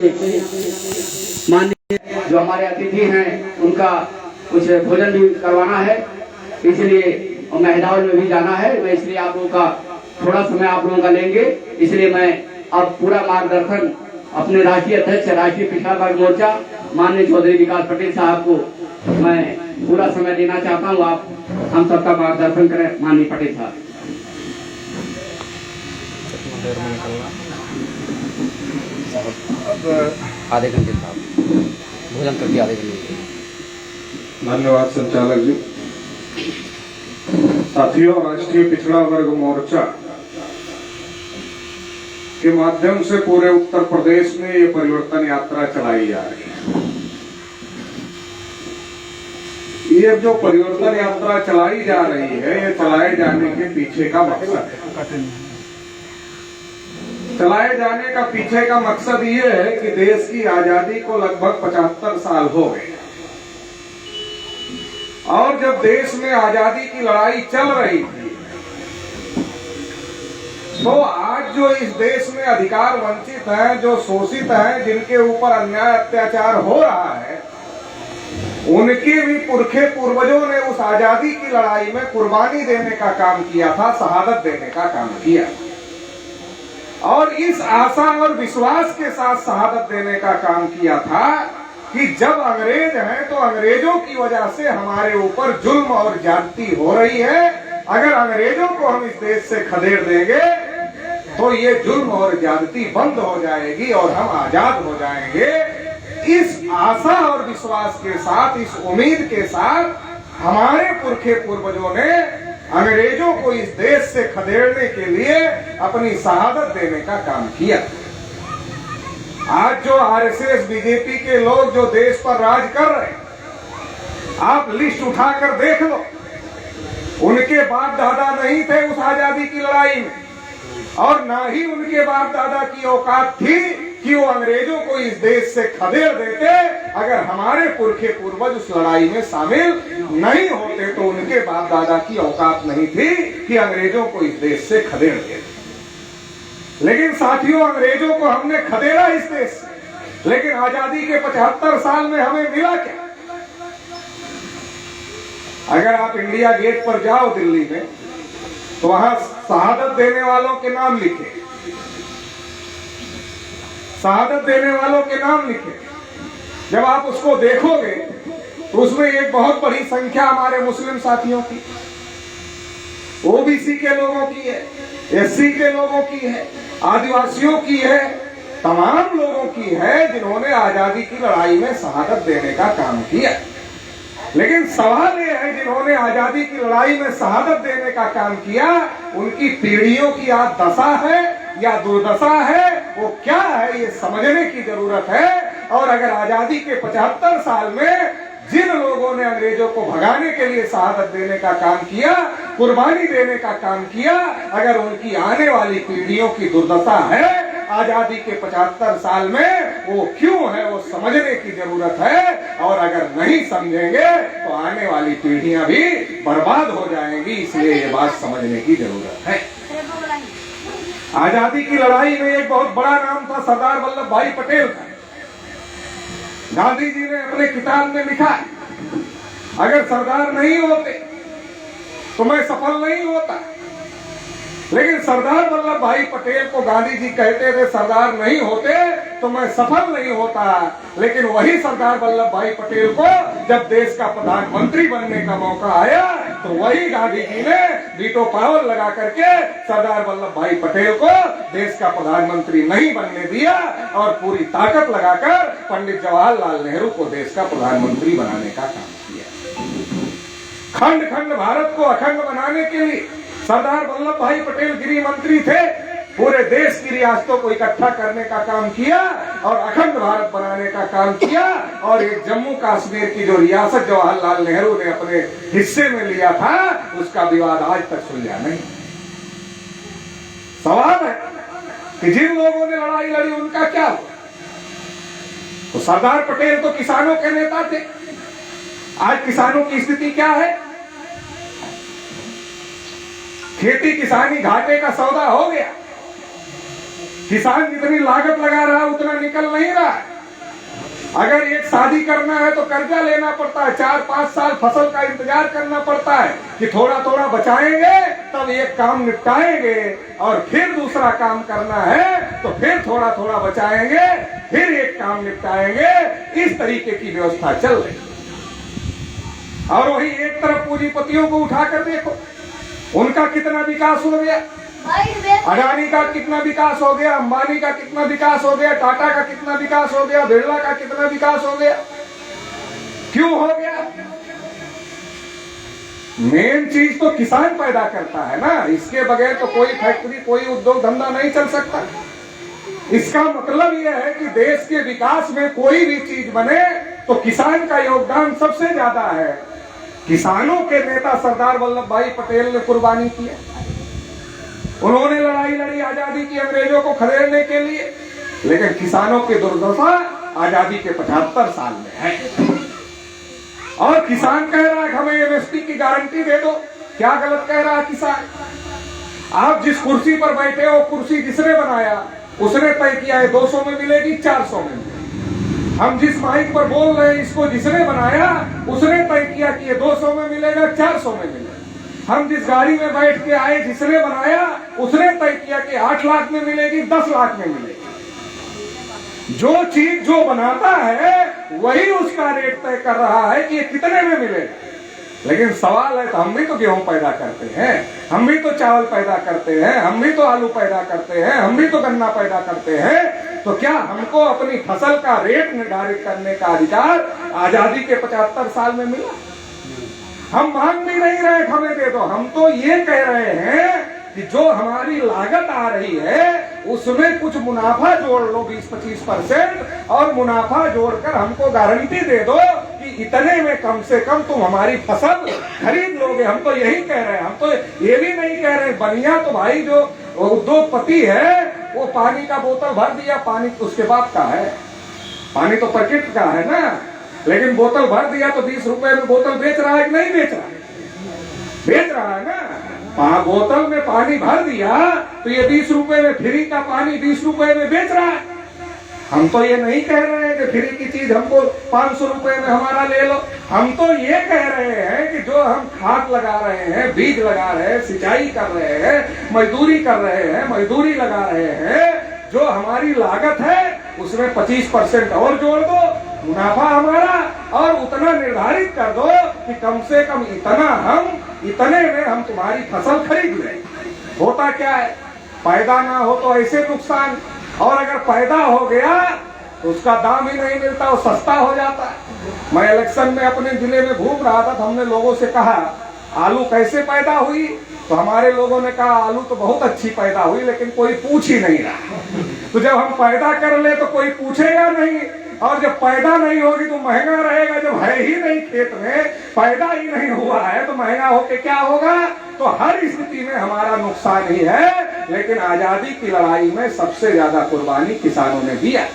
माननीय जो हमारे अतिथि हैं उनका कुछ भोजन भी करवाना है, इसलिए और महिलाओं में भी जाना है। मैं इसलिए आप लोगों का थोड़ा समय आप लोगों का लेंगे, इसलिए मैं अब पूरा मार्गदर्शन अपने राष्ट्रीय अध्यक्ष राष्ट्रीय पिछड़ा वर्ग मोर्चा माननीय चौधरी विकास पटेल साहब को मैं पूरा समय देना चाहता हूँ। आप हम सबका मार्गदर्शन करें माननीय पटेल साहब। आधे घंटे साहब भोजन करके आधे घंटे। धन्यवाद संचालक जी। साथियों, राष्ट्रीय पिछड़ा वर्ग मोर्चा के माध्यम से पूरे उत्तर प्रदेश में ये परिवर्तन यात्रा चलाई जा रही है। ये जो परिवर्तन यात्रा चलाई जा रही है, ये चलाए जाने के पीछे का मकसद है। चलाए जाने का पीछे का मकसद ये है कि देश की आजादी को लगभग 75 साल हो गए, और जब देश में आजादी की लड़ाई चल रही थी तो आज जो इस देश में अधिकार वंचित हैं, जो शोषित हैं, जिनके ऊपर अन्याय अत्याचार हो रहा है, उनके भी पुरखे पूर्वजों ने उस आजादी की लड़ाई में कुर्बानी देने का काम किया था, शहादत देने का काम किया। और इस आशा और विश्वास के साथ शहादत देने का काम किया था कि जब अंग्रेज हैं तो अंग्रेजों की वजह से हमारे ऊपर जुल्म और ज्यादती हो रही है। अगर अंग्रेजों को हम इस देश से खदेड़ देंगे तो ये जुल्म और ज्यादती बंद हो जाएगी और हम आजाद हो जाएंगे। इस आशा और विश्वास के साथ, इस उम्मीद के साथ हमारे पुरखे पूर्वजों ने अंग्रेजों को इस देश से खदेड़ने के लिए अपनी शहादत देने का काम किया। आज जो आरएसएस बीजेपी के लोग जो देश पर राज कर रहे हैं, आप लिस्ट उठाकर देख लो, उनके बाप दादा नहीं थे उस आजादी की लड़ाई में, और ना ही उनके बाप दादा की औकात थी कि वो अंग्रेजों को इस देश से खदेड़ देते। अगर हमारे पुरखे पूर्वज उस लड़ाई में शामिल नहीं होते तो उनके बाप दादा की औकात नहीं थी कि अंग्रेजों को इस देश से खदेड़ देते। लेकिन साथियों, अंग्रेजों को हमने खदेड़ा इस देश से, लेकिन आजादी के 75 साल में हमें मिला क्या? अगर आप इंडिया गेट पर जाओ दिल्ली में तो वहां शहादत देने वालों के नाम लिखे, शहादत देने वालों के नाम लिखे। जब आप उसको देखोगे तो उसमें एक बहुत बड़ी संख्या हमारे मुस्लिम साथियों की, ओबीसी के लोगों की है, एससी के लोगों की है, आदिवासियों की है, तमाम लोगों की है जिन्होंने आजादी की लड़ाई में शहादत देने का काम किया। लेकिन सवाल यह है, जिन्होंने आजादी की लड़ाई में शहादत देने का काम किया, उनकी पीढ़ियों की आज दशा है या दुर्दशा है, वो क्या है, ये समझने की जरूरत है। और अगर आजादी के 75 साल में जिन लोगों ने अंग्रेजों को भगाने के लिए शहादत देने का काम किया, कुर्बानी देने का काम किया, अगर उनकी आने वाली पीढ़ियों की दुर्दशा है आजादी के 75 साल में, वो क्यों है, वो समझने की जरूरत है। और अगर नहीं समझेंगे तो आने वाली पीढ़ियां भी बर्बाद हो जाएंगी, इसलिए ये बात समझने की जरूरत है। आजादी की लड़ाई में एक बहुत बड़ा नाम था सरदार वल्लभ भाई पटेल का। गांधी जी ने अपने किताब में लिखा, अगर सरदार नहीं होते तो मैं सफल नहीं होता। लेकिन सरदार वल्लभ भाई पटेल को गांधी जी कहते थे, सरदार नहीं होते तो मैं सफल नहीं होता। लेकिन वही सरदार वल्लभ भाई पटेल को जब देश का प्रधानमंत्री बनने का मौका आया तो वही गांधी जी ने वीटो पावर लगा करके सरदार वल्लभ भाई पटेल को देश का प्रधानमंत्री नहीं बनने दिया, और पूरी ताकत लगाकर पंडित जवाहरलाल नेहरू को देश का प्रधानमंत्री बनाने का काम किया। खंड खंड भारत को अखंड बनाने के लिए सरदार वल्लभ भाई पटेल गृह मंत्री थे, पूरे देश की रियासतों को इकट्ठा करने का काम किया और अखंड भारत बनाने का काम किया। और एक जम्मू कश्मीर की जो रियासत जवाहरलाल नेहरू ने अपने हिस्से में लिया था, उसका विवाद आज तक सुलझा नहीं। सवाल है कि जिन लोगों ने लड़ाई लड़ी उनका क्या हुआ? तो सरदार पटेल तो किसानों के नेता थे। आज किसानों की स्थिति क्या है? खेती किसानी घाटे का सौदा हो गया। किसान जितनी लागत लगा रहा है उतना निकल नहीं रहा है। अगर एक शादी करना है तो कर्जा लेना पड़ता है, 4-5 साल फसल का इंतजार करना पड़ता है कि थोड़ा थोड़ा बचाएंगे तब एक काम निपटाएंगे, और फिर दूसरा काम करना है तो फिर थोड़ा थोड़ा बचाएंगे, फिर एक काम निपटाएंगे। इस तरीके की व्यवस्था चल रही। और वही एक तरफ पूंजीपतियों को उठाकर देखो, उनका कितना विकास हो गया, अडानी का कितना विकास हो गया, अंबानी का कितना विकास हो गया, टाटा का कितना विकास हो गया, बिरला का कितना विकास हो गया। क्यों हो गया? मेन चीज तो किसान पैदा करता है ना, इसके बगैर तो कोई फैक्ट्री, कोई उद्योग धंधा नहीं चल सकता। इसका मतलब यह है कि देश के विकास में कोई भी चीज बने तो किसान का योगदान सबसे ज्यादा है। किसानों के नेता सरदार वल्लभ भाई पटेल ने कुर्बानी की है। उन्होंने लड़ाई लड़ी आजादी की अंग्रेजों को खदेड़ने के लिए, लेकिन किसानों की दुर्दशा आजादी के 75 साल में है। और किसान कह रहा है हमें एमएसपी की गारंटी दे दो। क्या गलत कह रहा है किसान? आप जिस कुर्सी पर बैठे हो, कुर्सी जिसने बनाया उसने तय किया है 200 में मिलेगी, 400 में मिलेगी। हम जिस माइक पर बोल रहे हैं इसको जिसने बनाया उसने तय किया कि ये 200 में मिलेगा, 400 में मिलेगा। हम जिस गाड़ी में बैठ के आए जिसने बनाया उसने तय किया कि 8 लाख में मिलेगी, 10 लाख में मिलेगी। जो चीज जो बनाता है वही उसका रेट तय कर रहा है कि ये कितने में मिलेगा। लेकिन सवाल है तो हम भी तो गेहूं पैदा करते हैं, हम भी तो चावल पैदा करते हैं, हम भी तो आलू पैदा करते हैं, हम भी तो गन्ना पैदा करते हैं। तो क्या हमको अपनी फसल का रेट निर्धारित करने का अधिकार आजादी के 75 साल में मिला? हम मांग भी नहीं रहे हमें दे दो, हम तो ये कह रहे हैं कि जो हमारी लागत आ रही है उसमें कुछ मुनाफा जोड़ लो 20-25%, और मुनाफा जोड़कर हमको गारंटी दे दो कि इतने में कम से कम तुम हमारी फसल खरीद लोगे। हम तो यही कह रहे हैं, हम तो ये भी नहीं कह रहे। बनिया तो भाई जो उद्योगपति है वो पानी का बोतल भर दिया, पानी उसके बाप का है, पानी तो पैकेट का है ना, लेकिन बोतल भर दिया तो 20 रुपए में बोतल बेच रहा है कि नहीं बेच रहा है? बेच रहा है ना। बोतल में पानी भर दिया तो ये 20 रुपए में फ्री का पानी 20 रुपए में बेच रहा है। हम तो ये नहीं कह रहे हैं कि फ्री की चीज हमको 500 रुपए में हमारा ले लो। हम तो ये कह रहे हैं कि जो हम खाद लगा रहे हैं, बीज लगा रहे हैं, सिंचाई कर रहे हैं, मजदूरी कर रहे हैं, मजदूरी लगा रहे हैं, जो हमारी लागत है उसमें 25% और जोड़ दो, मुनाफा हमारा, और उतना निर्धारित कर दो कि कम से कम इतने में हम तुम्हारी फसल खरीद लें। होता क्या है, पैदा ना हो तो ऐसे नुकसान, और अगर पैदा हो गया तो उसका दाम ही नहीं मिलता, वो सस्ता हो जाता है। मैं इलेक्शन में अपने जिले में घूम रहा था तो हमने लोगों से कहा आलू कैसे पैदा हुई, तो हमारे लोगों ने कहा आलू तो बहुत अच्छी पैदा हुई, लेकिन कोई पूछ ही नहीं रहा। तो जब हम पैदा कर ले तो कोई पूछेगा नहीं, और जब पैदा नहीं होगी तो महंगा रहेगा। जब है ही नहीं खेत में, पैदा ही नहीं हुआ है, तो महंगा होके क्या होगा? तो हर स्थिति में हमारा नुकसान ही है। लेकिन आजादी की लड़ाई में सबसे ज्यादा कुर्बानी किसानों ने दिया,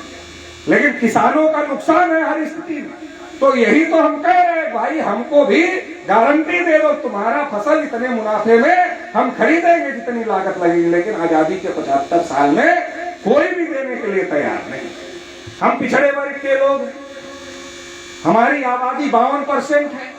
लेकिन किसानों का नुकसान है हर स्थिति में। तो यही तो हम कह रहे हैं भाई, हमको भी गारंटी दे दो, तुम्हारा फसल इतने मुनाफे में हम खरीदेंगे जितनी लागत लगेगी। लेकिन आजादी के 75 साल में कोई भी देने के लिए तैयार नहीं। हम पिछड़े वर्ग के लोग, हमारी आबादी 52% है।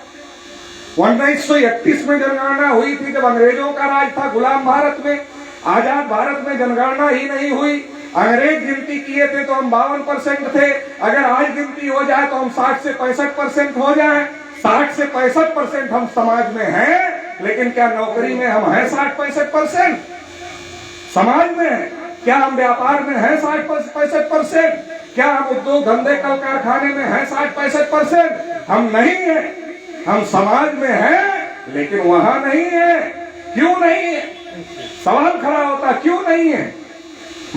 1931 में जनगणना हुई थी, जब अंग्रेजों का राज था गुलाम भारत में। आजाद भारत में जनगणना ही नहीं हुई। अंग्रेज गिनती किए थे तो हम 52% थे। अगर आज गिनती हो जाए तो हम 60 से 65% हो जाए। 60 से 65% हम समाज में हैं, लेकिन क्या नौकरी में हम हैं 60-65%? समाज में क्या हम व्यापार में हैं 60-65%? क्या हम उद्योग धंधे कल कारखाने में हैं 60-65%? हम नहीं है। हम समाज में हैं लेकिन वहां नहीं है। क्यों नहीं है? सवाल खड़ा होता क्यों नहीं है?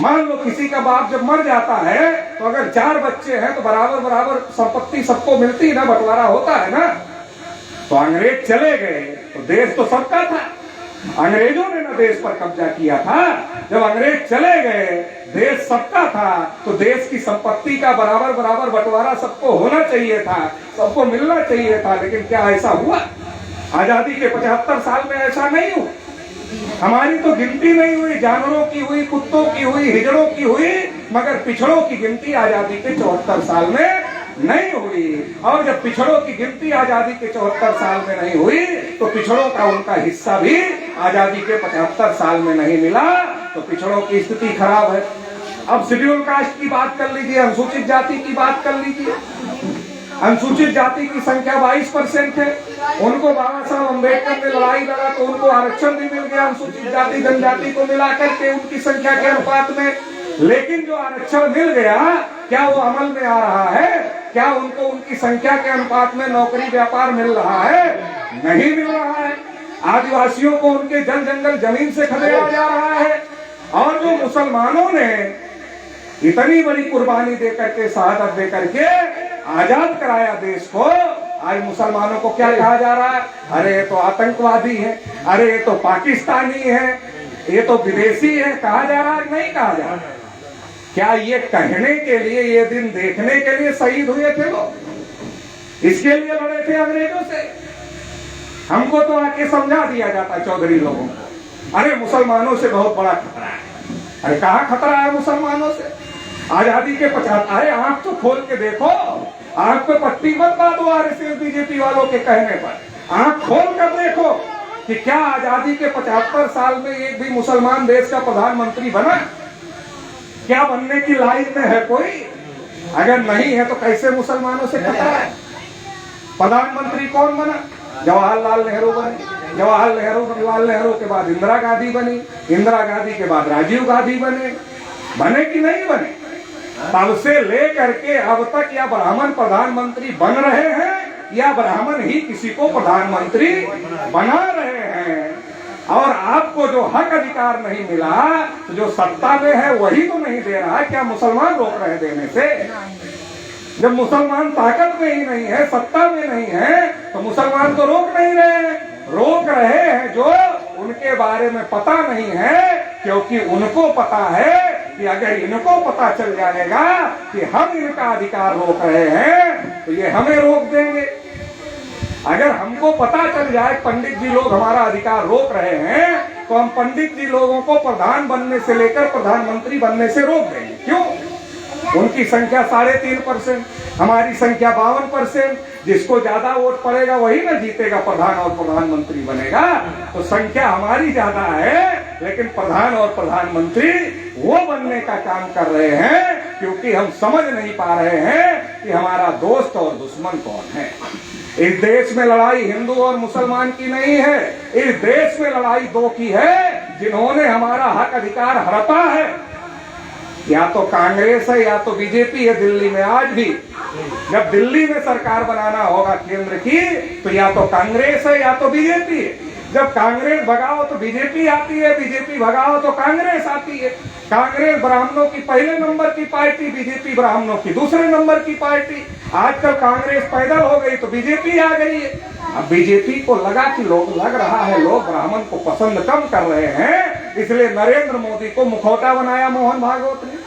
मान लो किसी का बाप जब मर जाता है तो अगर 4 बच्चे हैं तो बराबर संपत्ति सबको मिलती है ना, बंटवारा होता है ना। तो अंग्रेज चले गए तो देश तो सबका था, अंग्रेजों ने ना देश पर कब्जा किया था। जब अंग्रेज चले गए देश सबका था, तो देश की संपत्ति का बराबर बंटवारा सबको होना चाहिए था, सबको मिलना चाहिए था। लेकिन क्या ऐसा हुआ? आजादी के 75 साल में ऐसा नहीं हुआ। हमारी तो गिनती नहीं हुई, जानवरों की हुई, कुत्तों की हुई, हिजड़ों की हुई, मगर पिछड़ों की गिनती आजादी के 74 साल में नहीं हुई। और जब पिछड़ों की गिनती आजादी के 74 साल में नहीं हुई तो पिछड़ों का उनका हिस्सा भी आजादी के 75 साल में नहीं मिला, तो पिछड़ों की स्थिति खराब है। अब शेड्यूल कास्ट की बात कर लीजिए, अनुसूचित जाति की बात कर लीजिए। अनुसूचित जाति की संख्या 22% है। उनको बाबा साहब अम्बेडकर ने लड़ाई लड़ा तो उनको आरक्षण भी मिल गया अनुसूचित जाति जनजाति को मिलाकर के उनकी संख्या के अनुपात में। लेकिन जो आरक्षण मिल गया क्या वो अमल में आ रहा है? क्या उनको उनकी संख्या के अनुपात में नौकरी व्यापार मिल रहा है? नहीं मिल रहा है। आदिवासियों को उनके जल जंगल जमीन से खदेड़ा जा रहा है। और जो मुसलमानों ने इतनी बड़ी कुर्बानी देकर के, शहादत देकर के आजाद कराया देश को, आज मुसलमानों को क्या कहा जा रहा है? अरे ये तो आतंकवादी है, अरे ये तो पाकिस्तानी है, ये तो विदेशी है, कहा जा रहा है? नहीं कहा जा रहा। क्या ये कहने के लिए, ये दिन देखने के लिए शहीद हुए थे लोग? इसके लिए लड़े थे अंग्रेजों से? हमको तो आके समझा दिया जाता चौधरी लोगों को, अरे मुसलमानों से बहुत बड़ा खतरा है। अरे कहाँ खतरा है मुसलमानों से? आजादी के 50, अरे आंख तो खोल के देखो, आंख पे पट्टी मत बांधो आरएसएस बीजेपी वालों के कहने पर। आंख खोल कर देखो कि क्या आजादी के 75 साल में एक भी मुसलमान देश का प्रधानमंत्री बना? क्या बनने की लाइन में है कोई? अगर नहीं है तो कैसे मुसलमानों से खतरा है? प्रधानमंत्री कौन बना? जवाहरलाल नेहरू बने। जवाहरलाल नेहरू के बाद इंदिरा गांधी बनी। इंदिरा गांधी के बाद राजीव गांधी बने कि नहीं बने? तब से लेकर के अब तक या ब्राह्मण प्रधानमंत्री बन रहे हैं या ब्राह्मण ही किसी को प्रधानमंत्री बना रहे हैं। और आपको जो हक अधिकार नहीं मिला तो जो सत्ता में है वही तो नहीं दे रहा है। क्या मुसलमान रोक रहे देने से? जब मुसलमान ताकत में ही नहीं है, सत्ता में नहीं है, तो मुसलमान तो रोक नहीं रहे। रोक रहे हैं जो उनके बारे में पता नहीं है, क्योंकि उनको पता है कि अगर इनको पता चल जाएगा कि हम इनका अधिकार रोक रहे हैं तो ये हमें रोक देंगे। अगर हमको पता चल जाए पंडित जी लोग हमारा अधिकार रोक रहे हैं तो हम पंडित जी लोगों को प्रधान बनने से लेकर प्रधानमंत्री बनने से रोक देंगे। क्यों? उनकी संख्या 3.5%, हमारी संख्या 52%। जिसको ज्यादा वोट पड़ेगा वही ना जीतेगा, प्रधान और प्रधानमंत्री बनेगा। तो संख्या हमारी ज्यादा है, लेकिन प्रधान और प्रधानमंत्री वो बनने का काम कर रहे हैं, क्योंकि हम समझ नहीं पा रहे हैं कि हमारा दोस्त और दुश्मन कौन है। इस देश में लड़ाई हिंदू और मुसलमान की नहीं है, इस देश में लड़ाई दो की है जिन्होंने हमारा हक अधिकार हड़पा है। या तो कांग्रेस है या तो बीजेपी है दिल्ली में। आज भी जब दिल्ली में सरकार बनाना होगा केंद्र की तो या तो कांग्रेस है या तो बीजेपी है। जब कांग्रेस भगाओ तो बीजेपी आती है, बीजेपी भगाओ तो कांग्रेस आती है। कांग्रेस ब्राह्मणों की पहले नंबर की पार्टी, बीजेपी ब्राह्मणों की दूसरे नंबर की पार्टी। आजकल कांग्रेस पैदल हो गई तो बीजेपी आ गई है। अब बीजेपी को लगा कि लग रहा है लोग ब्राह्मण को पसंद कम कर रहे हैं, इसलिए नरेंद्र मोदी को मुखौटा बनाया मोहन भागवत ने।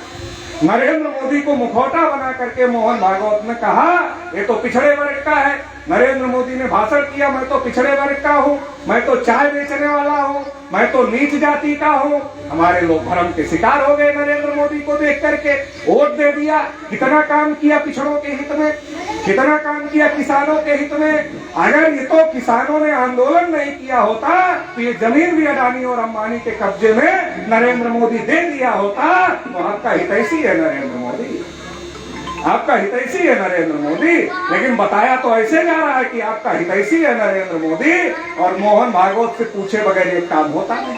नरेंद्र मोदी को मुखौटा बना करके मोहन भागवत ने कहा ये तो पिछड़े वर्ग का है। नरेंद्र मोदी ने भाषण किया, मैं तो पिछड़े वर्ग का हूँ, मैं तो चाय बेचने वाला हूँ, मैं तो नीच जाति का हूँ। हमारे लोग भ्रम के शिकार हो गए नरेंद्र मोदी को देख करके, वोट दे दिया। कितना काम किया पिछड़ों के हित में, कितना काम किया किसानों के हित में। अगर ये तो किसानों ने आंदोलन नहीं किया होता तो ये जमीन भी अडानी और अंबानी के कब्जे में नरेंद्र मोदी दे दिया होता। तो आपका हितैषी है नरेंद्र मोदी, आपका हितैषी है नरेंद्र मोदी। लेकिन बताया तो ऐसे जा रहा है कि आपका हितैषी है नरेंद्र मोदी, और मोहन भागवत से पूछे बगैर एक काम होता नहीं।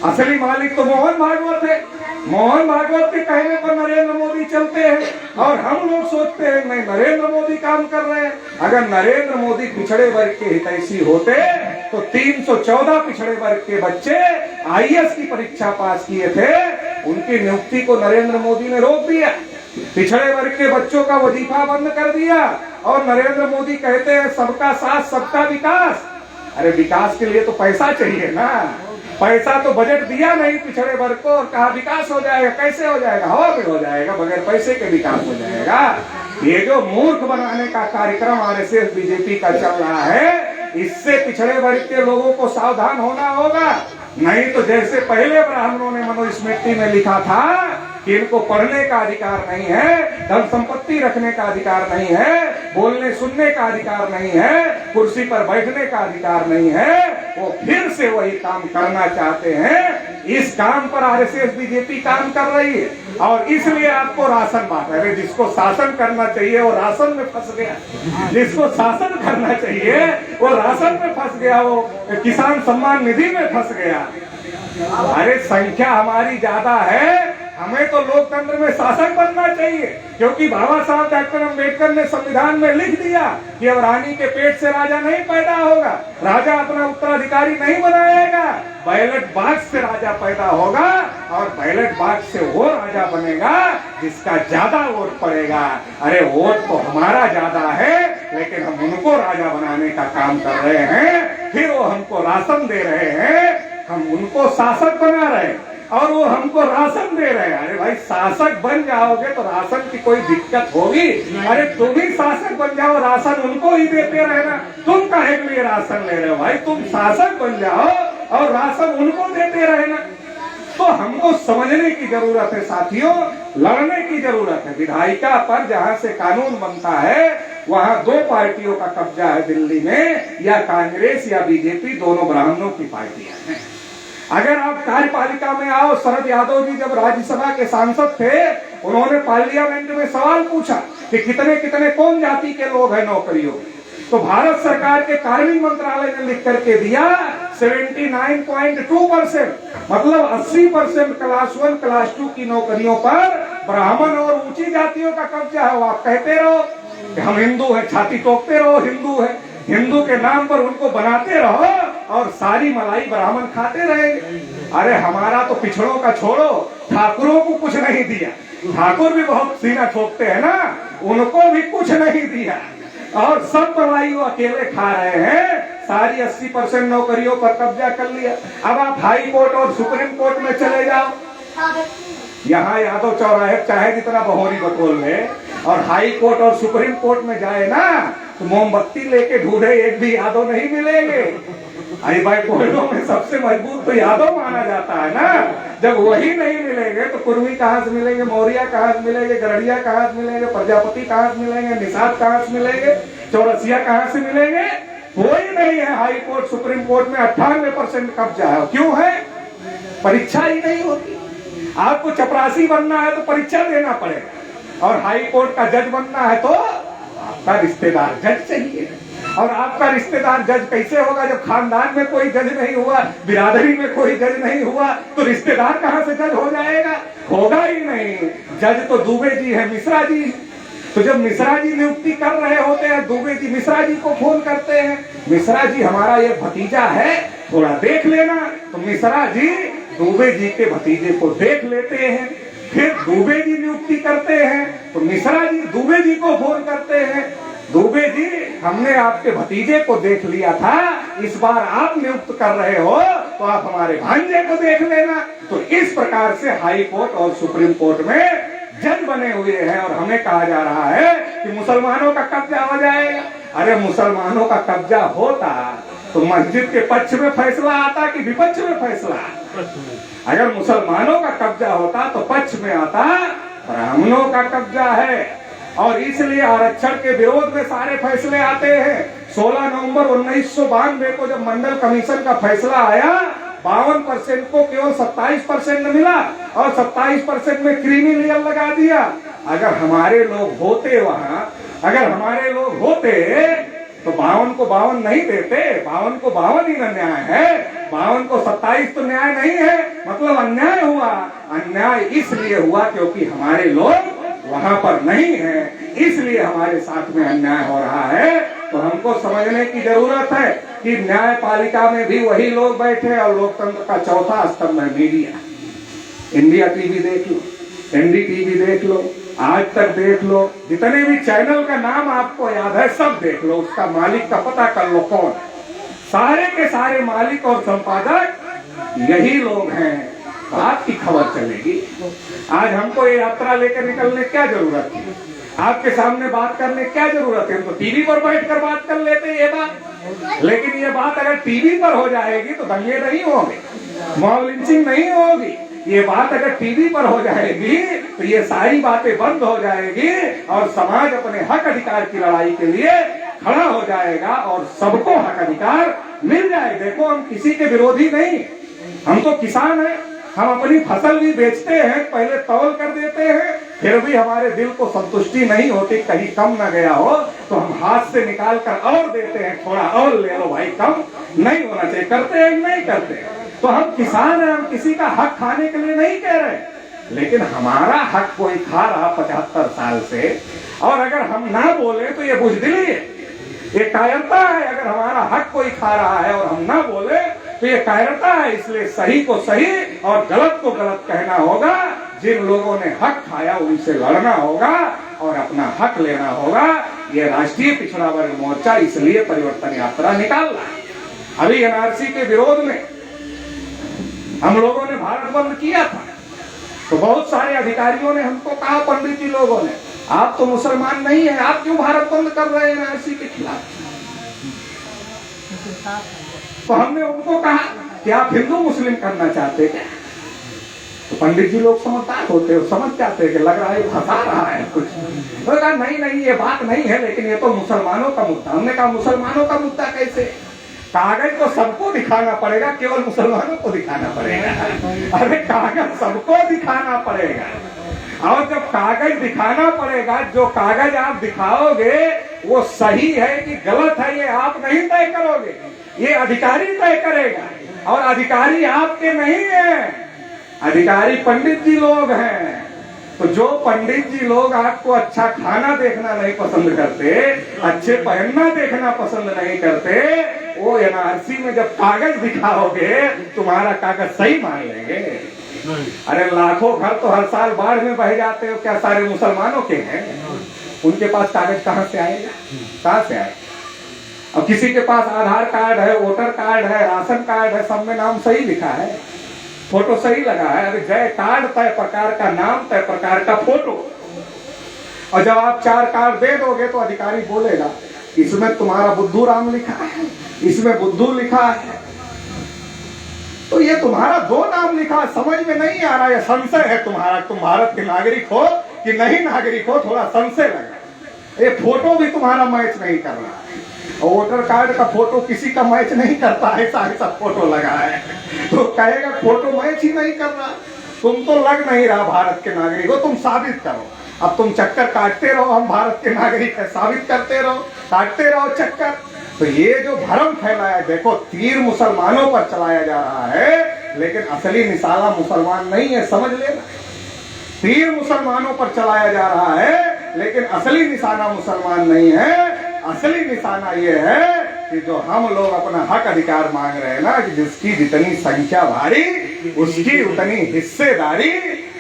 असली मालिक तो मोहन भागवत है। मोहन भागवत के कहने पर नरेंद्र मोदी चलते हैं और हम लोग सोचते हैं नहीं नरेंद्र मोदी काम कर रहे हैं। अगर नरेंद्र मोदी पिछड़े वर्ग के हितैषी होते तो 314 पिछड़े वर्ग के बच्चे आईएएस की परीक्षा पास किए थे, उनकी नियुक्ति को नरेंद्र मोदी ने रोक दिया। पिछड़े वर्ग के बच्चों का वजीफा बंद कर दिया और नरेंद्र मोदी कहते हैं सबका साथ सबका विकास। अरे विकास के लिए तो पैसा चाहिए ना, पैसा तो बजट दिया नहीं पिछड़े वर्ग को और कहा विकास हो जाएगा। कैसे हो जाएगा? हवा में हो जाएगा, बगैर पैसे के विकास हो जाएगा। ये जो मूर्ख बनाने का कार्यक्रम आरएसएस बीजेपी का चल रहा है, इससे पिछड़े वर्ग के लोगों को सावधान होना होगा। नहीं तो जैसे पहले ब्राह्मणों ने मनुस्मृति में लिखा था कि इनको पढ़ने का अधिकार नहीं है, धन संपत्ति रखने का अधिकार नहीं है, बोलने सुनने का अधिकार नहीं है, कुर्सी पर बैठने का अधिकार नहीं है, वो फिर से वही काम करना चाहते हैं। इस काम पर आरएसएस बीजेपी काम कर रही है और इसलिए आपको राशन बांट रहे। जिसको शासन करना चाहिए वो राशन में फंस गया, जिसको शासन करना चाहिए वो राशन में फंस गया, वो किसान सम्मान निधि में फंस गया। अरे संख्या हमारी ज्यादा है, हमें तो लोकतंत्र में शासक बनना चाहिए, क्योंकि बाबा साहब डॉक्टर अम्बेडकर ने संविधान में लिख दिया कि अब रानी के पेट से राजा नहीं पैदा होगा, राजा अपना उत्तराधिकारी नहीं बनाएगा, बैलेट बॉक्स से राजा पैदा होगा और बैलेट बॉक्स से वो राजा बनेगा जिसका ज्यादा वोट पड़ेगा। अरे वोट तो हमारा ज्यादा है, लेकिन हम उनको राजा बनाने का काम कर रहे हैं, फिर वो हमको राशन दे रहे हैं, हम उनको शासक बना रहे हैं और वो हमको राशन दे रहे हैं। अरे भाई शासक बन जाओगे तो राशन की कोई दिक्कत होगी? अरे तुम ही शासक बन जाओ, राशन उनको ही देते रहना, तुम काहे के लिए राशन ले रहे हो भाई? तुम शासक बन जाओ और राशन उनको देते रहना। तो हमको समझने की जरूरत है साथियों, लड़ने की जरूरत है। विधायिका पर जहाँ से कानून बनता है वहाँ दो पार्टियों का कब्जा है दिल्ली में, या कांग्रेस या बीजेपी, दोनों ब्राह्मणों की पार्टियां हैं। अगर आप कार्यपालिका में आओ, शरद यादव जी जब राज्यसभा के सांसद थे, उन्होंने पार्लियामेंट में सवाल पूछा कि कितने कितने कौन जाति के लोग हैं नौकरियों में, तो भारत सरकार के कार्मिक मंत्रालय ने लिख करके दिया 79.2%, मतलब 80% क्लास 1 क्लास 2 की नौकरियों पर ब्राह्मण और ऊंची जातियों का कब्जा है। आप कहते रहो कि हम हिंदू हैं, छाती टोकते रहो हिंदू है, हिंदू के नाम पर उनको बनाते रहो और सारी मलाई ब्राह्मण खाते रहेंगे। अरे हमारा तो पिछड़ों का छोड़ो, ठाकुरों को कुछ नहीं दिया, ठाकुर भी बहुत सीना ठोकते हैं ना, उनको भी कुछ नहीं दिया और सब मलाई वो अकेले खा रहे हैं। सारी 80% नौकरियों पर कब्जा कर लिया। अब आप हाई कोर्ट और सुप्रीम कोर्ट में चले जाओ, यहाँ यादव चौराहे चाहे जितना बहोरी बटोल ले, और हाई कोर्ट और सुप्रीम कोर्ट में जाए ना तो मोमबत्ती लेके ढूंढे एक भी यादव नहीं मिलेंगे। अरे भाई कोर्टों में सबसे मजबूत तो यादव माना जाता है ना, जब वही नहीं मिलेंगे तो कुर्मी कहाँ से मिलेंगे, मौर्या कहाँ से मिलेंगे, गरड़िया कहाँ से मिलेंगे, प्रजापति कहाँ से मिलेंगे, निषाद कहाँ से मिलेंगे, चौरसिया कहाँ से मिलेंगे? कोई नहीं है। हाई कोर्ट सुप्रीम कोर्ट में 98% कब्जा है। क्यों है? परीक्षा ही नहीं होती। आपको चपरासी बनना है तो परीक्षा देना पड़ेगा, और हाई कोर्ट का जज बनना है तो आपका रिश्तेदार जज चाहिए। और आपका रिश्तेदार जज कैसे होगा जब खानदान में कोई जज नहीं हुआ, बिरादरी में कोई जज नहीं हुआ, तो रिश्तेदार कहाँ से जज हो जाएगा? होगा ही नहीं। जज तो दुबे जी है, मिश्रा जी। तो जब मिश्रा जी नियुक्ति कर रहे होते हैं, दुबे जी मिश्रा जी को फोन करते हैं, मिश्रा जी हमारा ये भतीजा है, थोड़ा देख लेना। तो मिश्रा जी दुबे जी के भतीजे को देख लेते हैं, फिर दुबे जी नियुक्ति करते हैं, तो मिश्रा जी दुबे जी को फोन करते हैं, दुबे जी हमने आपके भतीजे को देख लिया था, इस बार आप नियुक्त कर रहे हो तो आप हमारे भांजे को देख लेना। तो इस प्रकार से हाई कोर्ट और सुप्रीम कोर्ट में जज बने हुए हैं, और हमें कहा जा रहा है कि मुसलमानों का कब्जा हो जाएगा। अरे मुसलमानों का कब्जा होता तो मस्जिद के पक्ष में फैसला आता कि विपक्ष में फैसला? अगर मुसलमानों का कब्जा होता तो पक्ष में आता, ब्राह्मणों का कब्जा है और इसलिए आरक्षण के विरोध में सारे फैसले आते हैं। 16 नवंबर 1992 को जब मंडल कमीशन का फैसला आया, 52% को केवल 27% मिला और 27% में क्रीमी लेयर लगा दिया। अगर हमारे लोग होते वहां, अगर हमारे लोग होते तो 52 को 52 नहीं देते, 52 को 52 ही न न्याय है, 52 को 27 तो न्याय नहीं है, मतलब अन्याय हुआ। अन्याय इसलिए हुआ क्योंकि हमारे लोग वहां पर नहीं है, इसलिए हमारे साथ में अन्याय हो रहा है। तो हमको समझने की जरूरत है कि न्यायपालिका में भी वही लोग बैठे, और लोकतंत्र का चौथा स्तंभ है मीडिया। इंडिया टीवी देख लो, एनडीटीवी देख लो, आज तक देख लो, जितने भी चैनल का नाम आपको याद है सब देख लो, उसका मालिक का पता कर लो कौन। सारे के सारे मालिक और संपादक यही लोग हैं। आपकी खबर चलेगी। आज हमको ये यात्रा लेकर निकलने क्या जरूरत है? आपके सामने बात करने क्या जरूरत है? हम तो टीवी पर बैठकर बात कर लेते ये बात, लेकिन ये बात अगर टीवी पर हो जाएगी तो दंगे नहीं होंगे। मॉब लिंचिंग नहीं होगी। ये बात अगर टीवी पर हो जाएगी तो ये सारी बातें बंद हो जाएगी और समाज अपने हक अधिकार की लड़ाई के लिए खड़ा हो जाएगा और सबको हक अधिकार मिल जाए। देखो हम किसी के विरोधी नहीं, हम तो किसान हैं, हम अपनी फसल भी बेचते हैं, पहले तौल कर देते हैं, फिर भी हमारे दिल को संतुष्टि नहीं होती, कहीं कम ना गया हो तो हम हाथ से निकाल कर और देते हैं, थोड़ा और ले लो भाई, कम नहीं होना चाहिए। करते हैं नहीं करते? तो हम किसान हैं, हम किसी का हक खाने के लिए नहीं कह रहे, लेकिन हमारा हक कोई खा रहा 75 साल से, और अगर हम ना बोले तो ये बुजदिली है, ये कायरता है। अगर हमारा हक कोई खा रहा है और हम ना बोले तो ये कायरता है। इसलिए सही को सही और गलत को गलत कहना होगा। जिन लोगों ने हक खाया उनसे लड़ना होगा और अपना हक लेना होगा। ये राष्ट्रीय पिछड़ा वर्ग मोर्चा इसलिए परिवर्तन यात्रा निकाल रहा है। अभी एनआरसी के विरोध में हम लोगों ने भारत बंद किया था, तो बहुत सारे अधिकारियों ने हमको कहा, पंडित जी लोगों ने, आप तो मुसलमान नहीं है, आप क्यों भारत बंद कर रहे हैं एनआरसी के खिलाफ? तो हमने उनको कहा कि आप हिंदू मुस्लिम करना चाहते क्या? तो पंडित जी लोग समझदार होते हैं, समझ जाते हैं कि लग रहा है फंसा रहा है कुछ। तो कहा नहीं ये बात नहीं है, लेकिन ये तो मुसलमानों का मुद्दा। हमने कहा मुसलमानों का मुद्दा कैसे? कागज तो सबको दिखाना पड़ेगा, केवल मुसलमानों को दिखाना पड़ेगा। अरे कागज सबको दिखाना पड़ेगा, और जब कागज दिखाना पड़ेगा, जो कागज आप दिखाओगे वो सही है कि गलत है ये आप नहीं तय करोगे, ये अधिकारी तय करेगा। और अधिकारी आपके नहीं है, अधिकारी पंडित जी लोग हैं। तो जो पंडित जी लोग आपको अच्छा खाना देखना नहीं पसंद करते, अच्छे पहनना देखना पसंद नहीं करते, वो एनआरसी में जब कागज दिखाओगे तुम्हारा कागज सही मान लेंगे। अरे लाखों घर तो हर साल बाढ़ में बह जाते हो, क्या सारे मुसलमानों के हैं? उनके पास कागज कहाँ से आएगा? कहाँ से आएगा? अब किसी के पास आधार कार्ड है, वोटर कार्ड है, राशन कार्ड है, सब में नाम सही लिखा है, फोटो सही लगा है। अरे जय कार्ड तय प्रकार का नाम, तय प्रकार का फोटो। और जब आप 4 कार्ड दे दोगे तो अधिकारी बोलेगा इसमें तुम्हारा बुद्धू राम लिखा है, इसमें बुद्धू लिखा है, तो ये तुम्हारा 2 नाम लिखा, समझ में नहीं आ रहा है, संशय है तुम्हारा, तुम भारत के नागरिक हो कि नहीं नागरिक हो, थोड़ा संशय लगा। ये फोटो भी तुम्हारा मैच नहीं कर रहा है, और वोटर कार्ड का फोटो किसी का मैच नहीं करता, ऐसा फोटो लगा है, तो कहेगा फोटो मैच ही नहीं कर रहा, तुम तो लग नहीं रहा भारत के नागरिक हो, तुम साबित करो। अब तुम चक्कर काटते रहो, हम भारत के नागरिक है, साबित करते रहो, काटते रहो चक्कर। तो ये जो भ्रम फैलाया, देखो तीर मुसलमानों पर चलाया जा रहा है, लेकिन असली निशाना मुसलमान नहीं है, समझ लेना। तीर मुसलमानों पर चलाया जा रहा है, लेकिन असली निशाना मुसलमान नहीं है। असली निशाना ये है कि जो हम लोग अपना हक अधिकार मांग रहे हैं ना, कि जिसकी जितनी संख्या भारी उसकी उतनी हिस्सेदारी,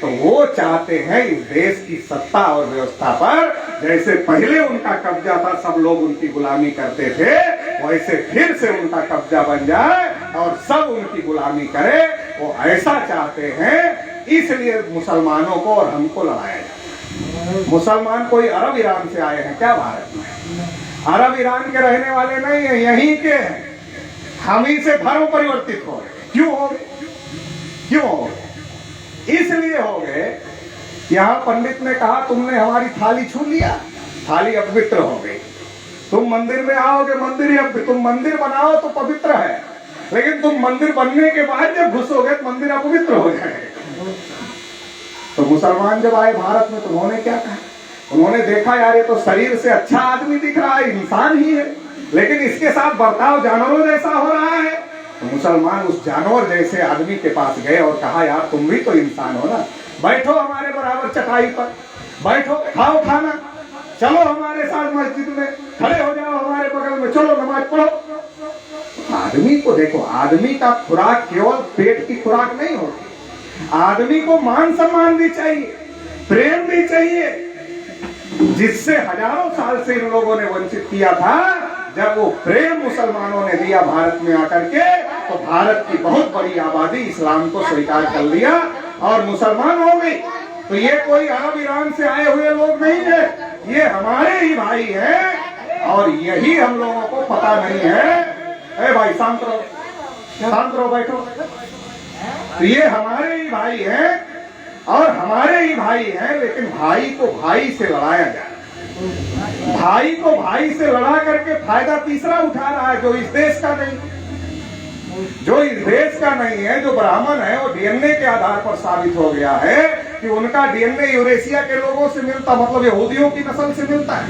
तो वो चाहते हैं इस देश की सत्ता और व्यवस्था पर जैसे पहले उनका कब्जा था, सब लोग उनकी गुलामी करते थे, वैसे फिर से उनका कब्जा बन जाए और सब उनकी गुलामी करे, वो ऐसा चाहते हैं। इसलिए मुसलमानों को और हमको लड़ाया जाए। मुसलमान कोई अरब ईरान से आए हैं क्या भारत में? अरब ईरान के रहने वाले नहीं है, यहीं के हैं। हम ही से धर्म परिवर्तित हो गए। क्यों हो गए? क्यों हो गए? इसलिए हो गए, यहाँ पंडित ने कहा तुमने हमारी थाली छू लिया, थाली अपवित्र हो गई। तुम मंदिर में आओगे, मंदिर ही, तुम मंदिर बनाओ तो पवित्र है, लेकिन तुम मंदिर बनने के बाद जब घुसोगे तो मंदिर अपवित्र हो जाएगा। तो मुसलमान जब आए भारत में तो उन्होंने क्या कहा? उन्होंने देखा यार ये तो शरीर से अच्छा आदमी दिख रहा है, इंसान ही है, लेकिन इसके साथ बर्ताव जानवरों जैसा हो रहा है। तो मुसलमान उस जानवर जैसे आदमी के पास गए और कहा यार तुम भी तो इंसान हो ना, बैठो हमारे बराबर चटाई पर, बैठो, खाओ खाना, चलो हमारे साथ मस्जिद में, खड़े हो जाओ हमारे बगल में, चलो नमाज पढ़ो। आदमी को देखो, आदमी का खुराक केवल पेट की खुराक नहीं होती, आदमी को मान सम्मान भी चाहिए, प्रेम भी चाहिए, जिससे हजारों साल से इन लोगों ने वंचित किया था। जब वो प्रेम मुसलमानों ने दिया भारत में आकर के, तो भारत की बहुत बड़ी आबादी इस्लाम को स्वीकार कर लिया और मुसलमान हो गई। तो ये कोई अरब ईरान से आए हुए लोग नहीं है, ये हमारे ही भाई हैं, और यही हम लोगों को पता नहीं है। ए भाई शांत रहो, बैठो, तो ये हमारे ही भाई हैं और हमारे ही भाई हैं, लेकिन भाई को भाई से लड़ाया जाए। भाई को भाई से लड़ा करके फायदा तीसरा उठा रहा है, जो इस देश का नहीं, जो इस देश का नहीं है, जो ब्राह्मण है, वो डीएनए के आधार पर साबित हो गया है कि उनका डीएनए यूरेशिया के लोगों से मिलता, मतलब यहूदियों की नस्ल से मिलता है,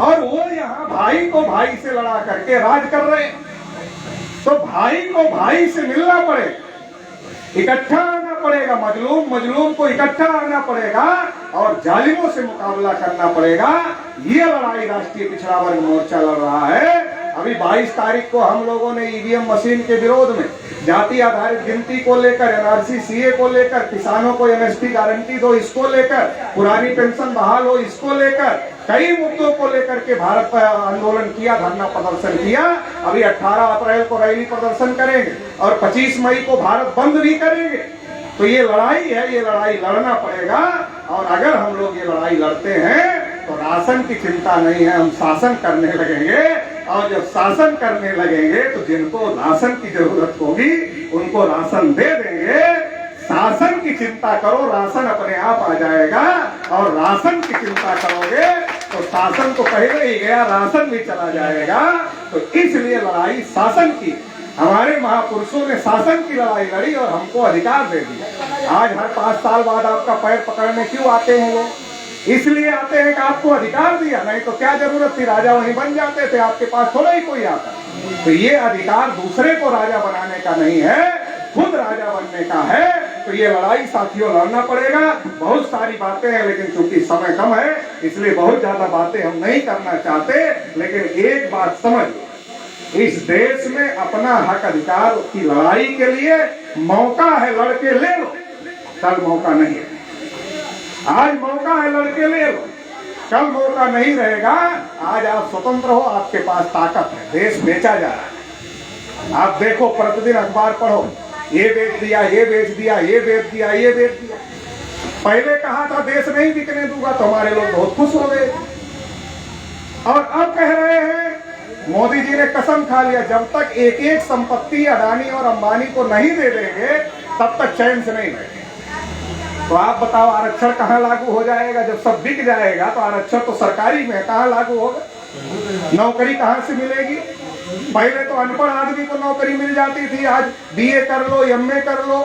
और वो यहाँ भाई को भाई से लड़ा करके राज कर रहे हैं। तो भाई को भाई से मिलना पड़ेगा, इकट्ठा आना पड़ेगा, मजलूम को इकट्ठा आना पड़ेगा और जालिमों से मुकाबला करना पड़ेगा। ये लड़ाई राष्ट्रीय पिछड़ा वर्ग मोर्चा लड़ रहा है। अभी 22 तारीख को हम लोगों ने ईवीएम मशीन के विरोध में, जाति आधारित गिनती को लेकर, एनआरसी सीए को लेकर, किसानों को एमएसपी गारंटी दो इसको लेकर, पुरानी पेंशन बहाल हो इसको लेकर, कई मुद्दों को लेकर के भारत पर आंदोलन किया, धरना प्रदर्शन किया। अभी 18 अप्रैल को रैली प्रदर्शन करेंगे और 25 मई को भारत बंद भी करेंगे। तो ये लड़ाई है, ये लड़ाई लड़ना पड़ेगा। और अगर हम लोग ये लड़ाई लड़ते हैं तो राशन की चिंता नहीं है, हम शासन करने लगेंगे। और जब शासन करने लगेंगे तो जिनको राशन की जरूरत होगी उनको राशन दे देंगे। शासन की चिंता करो, राशन अपने आप आ जाएगा। और राशन की चिंता करोगे तो शासन तो पहले ही गया, राशन भी चला जाएगा। तो इसलिए लड़ाई शासन की, हमारे महापुरुषों ने शासन की लड़ाई लड़ी और हमको अधिकार दे दिया। आज हर 5 साल बाद आपका पैर पकड़ने क्यों आते हैं वो? इसलिए आते हैं कि आपको अधिकार दिया, नहीं तो क्या जरूरत थी, राजा वहीं बन जाते थे, आपके पास थोड़ा ही कोई आता। तो ये अधिकार दूसरे को राजा बनाने का नहीं है, खुद राजा बनने का है। तो ये लड़ाई साथियों लड़ना पड़ेगा। बहुत सारी बातें हैं, लेकिन चूंकि समय कम है इसलिए बहुत ज्यादा बातें हम नहीं करना चाहते। लेकिन एक बात समझ, इस देश में अपना हक अधिकार की लड़ाई के लिए मौका है, लड़के ले लो। कल मौका नहीं है, आज मौका है, लड़के ले लो। कल मौका नहीं रहेगा। आज आप स्वतंत्र हो, आपके पास ताकत है, देश बेचा जा रहा है। आप देखो, प्रतिदिन अखबार पढ़ो, ये बेच दिया, ये बेच दिया, ये बेच दिया, ये बेच दिया। पहले कहा था देश नहीं बिकने दूंगा, तो हमारे लोग बहुत खुश हो गए। और अब कह रहे हैं, मोदी जी ने कसम खा लिया, जब तक एक एक संपत्ति अडानी और अंबानी को नहीं दे देंगे तब तक चैन से नहीं बैठेंगे। तो आप बताओ, आरक्षण कहाँ लागू हो जाएगा? जब सब बिक जाएगा तो आरक्षण तो सरकारी में कहाँ लागू होगा? नौकरी कहाँ से मिलेगी? पहले तो अनपढ़ आदमी को नौकरी मिल जाती थी, आज बीए कर लो, एमए कर लो,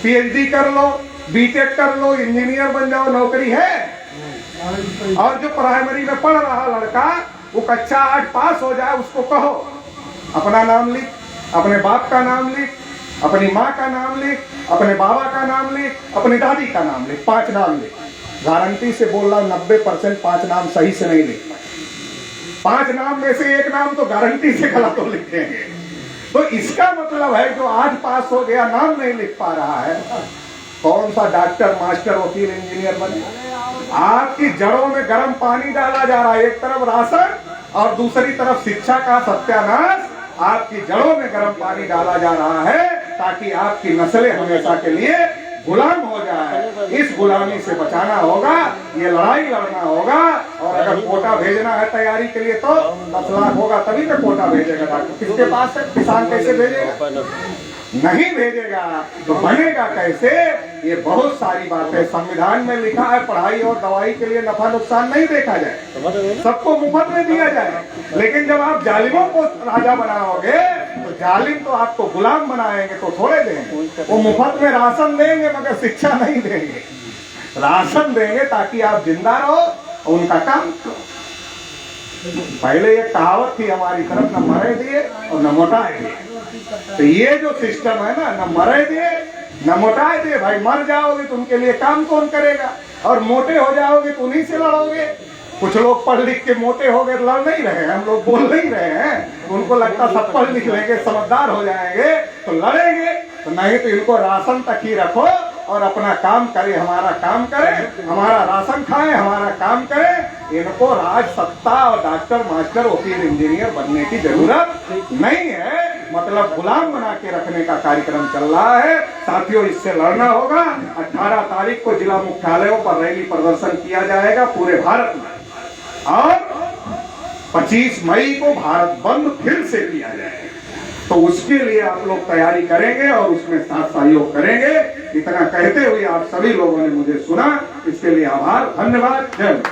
पीएचडी कर लो, बीटेक कर लो, इंजीनियर बन जाओ, नौकरी है। और जो प्राइमरी में पढ़ रहा लड़का, वो कक्षा 8 पास हो जाए, उसको कहो अपना नाम लिख, अपने बाप का नाम लिख, अपनी माँ का नाम लिख, अपने बाबा का नाम लिख, अपनी दादी का नाम लिख, 5 नाम लिख। गारंटी से बोल रहा हूं 90% 5 नाम सही से नहीं लिख पाए। 5 नाम में से 1 नाम तो गारंटी से गलत तो लिखेंगे। तो इसका मतलब है जो 8 पास हो गया, नाम नहीं लिख पा रहा है, कौन सा डॉक्टर, मास्टर, वकील, इंजीनियर बने? आपकी जड़ों में गर्म पानी डाला जा रहा है। एक तरफ राशन और दूसरी तरफ शिक्षा का सत्यानाश। आपकी जड़ों में गर्म पानी डाला जा रहा है ताकि आपकी नस्लें हमेशा के लिए गुलाम हो जाए। इस गुलामी से बचाना होगा, ये लड़ाई लड़ना होगा। और अगर कोटा भेजना है तैयारी के लिए तो 10 लाख होगा तभी तो कोटा भेजेगा डॉक्टर। किसके पास है? किसान कैसे भेजेगा? नहीं भेजेगा तो बनेगा कैसे? ये बहुत सारी बातें संविधान में लिखा है, पढ़ाई और दवाई के लिए नफा नुकसान नहीं देखा जाए, सबको मुफ्त में दिया जाए। लेकिन जब आप जालिमों को राजा बनाओगे तो जालिम तो आपको गुलाम बनाएंगे तो थोड़े देंगे। वो मुफ्त में राशन देंगे मगर शिक्षा नहीं देंगे। राशन देंगे ताकि आप जिंदा रहो और उनका काम करो। पहले ये कहावत थी हमारी तरफ, न मरे दिए और न मोटाए दिए। तो ये जो सिस्टम है ना, न मरे दिए न मोटाए दिए। भाई मर जाओगे तो उनके लिए काम कौन करेगा? और मोटे हो जाओगे तो उन्हीं से लड़ोगे। कुछ लोग पढ़ लिख के मोटे हो गए, लड़ नहीं रहे हैं, हम लोग बोल नहीं रहे हैं। उनको लगता सब पढ़ लिख लेंगे, समझदार हो जाएंगे तो लड़ेंगे। तो नहीं तो इनको राशन तक ही रखो और अपना काम करे, हमारा काम करे, हमारा राशन खाए, हमारा काम करे। इनको राज सत्ता और डॉक्टर, मास्टर, वकील, इंजीनियर बनने की जरूरत नहीं है। मतलब गुलाम बना के रखने का कार्यक्रम चल रहा है। साथियों, इससे लड़ना होगा। 18 तारीख को जिला मुख्यालयों पर रैली प्रदर्शन किया जाएगा पूरे भारत में, और 25 मई को भारत बंद फिर से किया जाएगा। तो उसके लिए आप लोग तैयारी करेंगे और उसमें साथ सहयोग करेंगे। इतना कहते हुए आप सभी लोगों ने मुझे सुना, इसके लिए आभार, धन्यवाद, जय हिंद।